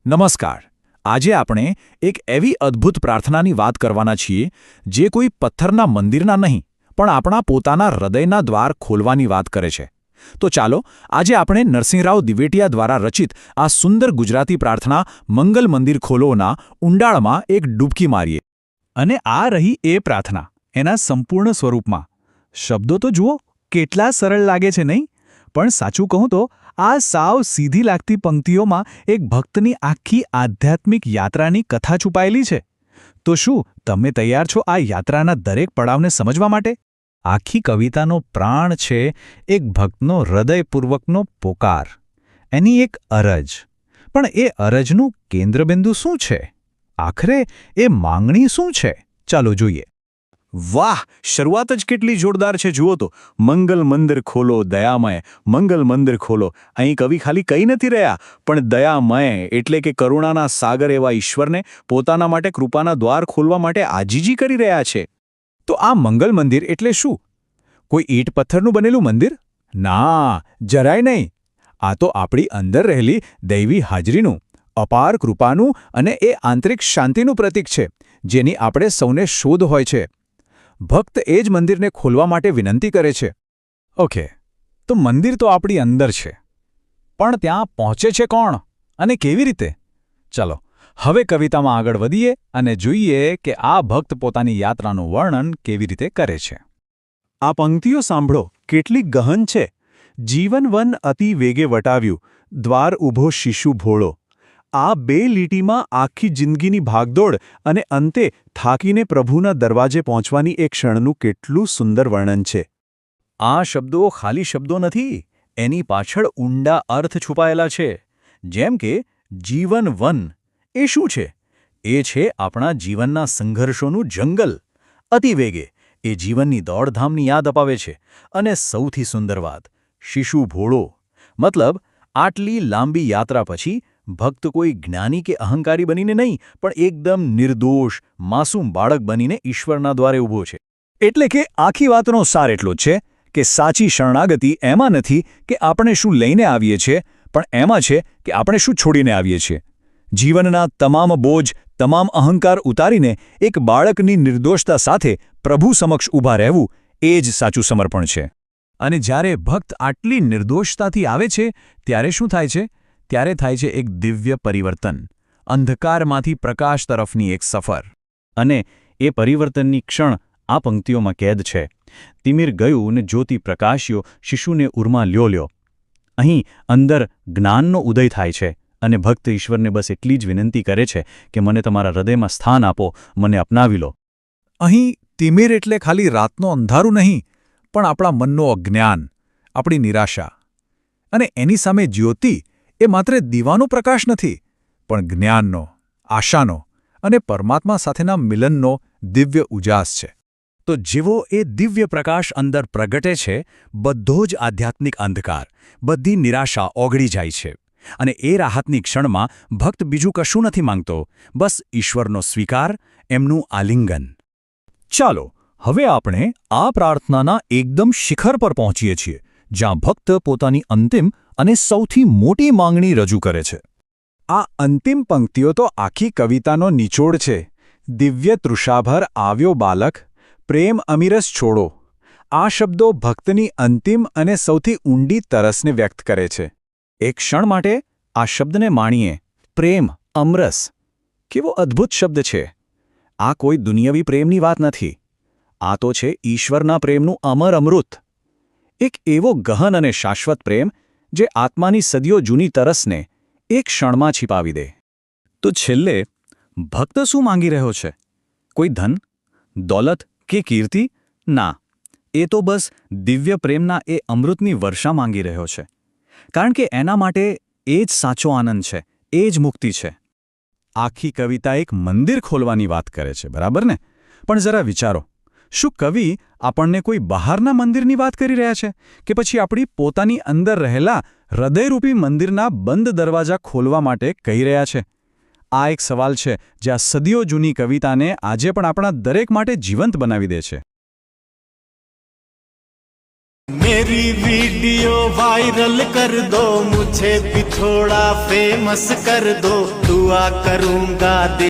નમસ્કાર. આજે આપણે એક એવી અદ્ભુત પ્રાર્થનાની વાત કરવાના છીએ જે કોઈ પથ્થરના મંદિરના નહીં પણ આપણા પોતાના હૃદયના દ્વાર ખોલવાની વાત કરે છે. તો ચાલો આજે આપણે નરસિંહરાવ દિવેટિયા દ્વારા રચિત આ સુંદર ગુજરાતી પ્રાર્થના મંગલ મંદિર ખોલોના ઊંડાણમાં એક ડૂબકી મારીએ. અને આ રહી એ પ્રાર્થના એના સંપૂર્ણ સ્વરૂપમાં. શબ્દો તો જુઓ કેટલા સરળ લાગે છે નહીં? પણ સાચું કહું તો આ સાવ સીધી લાગતી પંક્તિઓમાં એક ભક્તની આખી આધ્યાત્મિક યાત્રાની કથા છુપાયેલી છે. તો શું તમે તૈયાર છો આ યાત્રાના દરેક પડાવને સમજવા માટે? આખી કવિતાનો પ્રાણ છે એક ભક્તનો હૃદયપૂર્વકનો પોકાર, એની એક અરજ. પણ એ અરજનું કેન્દ્રબિંદુ શું છે? આખરે એ માંગણી શું છે? ચાલો જોઈએ. વાહ, શરૂઆત જ કેટલી જોરદાર છે જુઓ તો. મંગલ મંદિર ખોલો દયામય, મંગલ મંદિર ખોલો. અહીં કવિ ખાલી કહી નથી રહ્યા, પણ દયામય એટલે કે કરુણાના સાગર એવા ઈશ્વરને પોતાના માટે કૃપાના દ્વાર ખોલવા માટે આજીજી કરી રહ્યા છે. તો આ મંગલ મંદિર એટલે શું? કોઈ ઈંટ પથ્થરનું બનેલું મંદિર? ના, જરાય નહીં. આ તો આપણી અંદર રહેલી દૈવી હાજરીનું, અપાર કૃપાનું અને એ આંતરિક શાંતિનું પ્રતીક છે જેની આપણે સૌને શોધ હોય છે. ભક્ત એ જ મંદિરને ખોલવા માટે વિનંતી કરે છે. ઓકે, તો મંદિર તો આપણી અંદર છે, પણ ત્યાં પહોંચે છે કોણ અને કેવી રીતે? ચાલો હવે કવિતામાં આગળ વધીએ અને જોઈએ કે આ ભક્ત પોતાની યાત્રાનું વર્ણન કેવી રીતે કરે છે. આ પંક્તિઓ સાંભળો, કેટલી ગહન છે. જીવન વન અતિ વેગે વટાવ્યું, દ્વાર ઊભો શિશુ ભોળો. આ બે લીટીમાં આખી જિંદગીની ભાગદોડ અને અંતે થાકીને પ્રભુના દરવાજે પહોંચવાની એક ક્ષણનું કેટલું સુંદર વર્ણન છે. આ શબ્દો ખાલી શબ્દો નથી, એની પાછળ ઊંડા અર્થ છુપાયેલા છે. જેમ કે જીવન વન એ શું છે? એ છે આપણા જીવનના સંઘર્ષોનું જંગલ. અતિવેગે એ જીવનની દોડધામની યાદ અપાવે છે. અને સૌથી સુંદર વાત, શિશુ ભોળો મતલબ આટલી લાંબી યાત્રા પછી ભક્ત કોઈ જ્ઞાની કે અહંકારી બનીને નહીં, પણ એકદમ નિર્દોષ માસૂમ બાળક બનીને ઈશ્વરના દ્વારે ઊભો છે. એટલે કે આખી વાતનો સાર એટલો જ છે કે સાચી શરણાગતિ એમાં નથી કે આપણે શું લઈને આવીએ છીએ, પણ એમાં છે કે આપણે શું છોડીને આવીએ છીએ. જીવનના તમામ બોજ, તમામ અહંકાર ઉતારીને એક બાળકની નિર્દોષતા સાથે પ્રભુ સમક્ષ ઊભા રહેવું એ જ સાચું સમર્પણ છે. અને જ્યારે ભક્ત આટલી નિર્દોષતાથી આવે છે ત્યારે શું થાય છે? ત્યારે થાય છે એક દિવ્ય પરિવર્તન, અંધકારમાંથી પ્રકાશ તરફની એક સફર. અને એ પરિવર્તનની ક્ષણ આ પંક્તિઓમાં કેદ છે. તિમિર ગયું ને જ્યોતિ પ્રકાશ્યો, શિશુને ઉર્મા લ્યો. અહીં અંદર જ્ઞાનનો ઉદય થાય છે અને ભક્ત ઈશ્વરને બસ એટલી જ વિનંતી કરે છે કે મને તમારા હૃદયમાં સ્થાન આપો, મને અપનાવી લો. અહીં તિમિર એટલે ખાલી રાતનો અંધારું નહીં, પણ આપણા મનનો અજ્ઞાન, આપણી નિરાશા. અને એની સામે જ્યોતિ એ માત્ર દીવાનો પ્રકાશ નથી, પણ જ્ઞાનનો, આશાનો અને પરમાત્મા સાથેના મિલનનો દિવ્ય ઉજાસ છે. તો જેવો એ દિવ્ય પ્રકાશ અંદર પ્રગટે છે, બધો જ આધ્યાત્મિક અંધકાર, બધી નિરાશા ઓગળી જાય છે. અને એ રાહતની ક્ષણમાં ભક્ત બીજું કશું નથી માંગતો, બસ ઈશ્વરનો સ્વીકાર, એમનું આલિંગન. ચાલો હવે આપણે આ પ્રાર્થનાના એકદમ શિખર પર પહોંચીએ છીએ, જ્યાં ભક્ત પોતાની અંતિમ અને સૌથી મોટી માંગણી રજૂ કરે છે. આ અંતિમ પંક્તિઓ તો આખી કવિતાનો નિચોડ છે. દિવ્ય તૃષાભર આવ્યો બાલક, પ્રેમ અમીરસ છોડો. આ શબ્દો ભક્તની અંતિમ અને સૌથી ઊંડી તરસને વ્યક્ત કરે છે. એક ક્ષણ માટે આ શબ્દને માણીએ, પ્રેમ અમરસ. કેવો અદ્ભુત શબ્દ છે! આ કોઈ દુનિયાવી પ્રેમની વાત નથી. આ તો છે ઈશ્વરના પ્રેમનું અમર અમૃત. એક એવો ગહન અને શાશ્વત પ્રેમ જે આત્માની સદીઓ જૂની તરસને એક ક્ષણમાં छिपाવી દે. તો છેલ્લે ભક્ત શું માંગી રહ્યો છે? કોઈ ધન, દોલત કે કીર્તિ? ના, એ તો બસ દિવ્ય પ્રેમના એ અમૃતની વર્ષા માંગી રહ્યો છે. કારણ કે એના માટે એ જ સાચો આનંદ છે, એ જ મુક્તિ છે. આખી કવિતા એક મંદિર ખોલવાની વાત કરે છે, બરાબર ને? પણ જરા વિચારો, શું કવિ આપણને કોઈ બહારના મંદિરની વાત કરી રહ્યા છે કે પછી આપણી પોતાની અંદર રહેલા હૃદયરૂપી મંદિરના બંધ દરવાજા ખોલવા માટે કહી રહ્યા છે? આ એક સવાલ છે જે આ સદીઓ જૂની કવિતાને આજે પણ આપણા દરેક માટે જીવંત બનાવી દે છે. मेरी वीडियो वायरल कर दो, मुझे भी थोड़ा फेमस कर दो, दुआ करूंगा।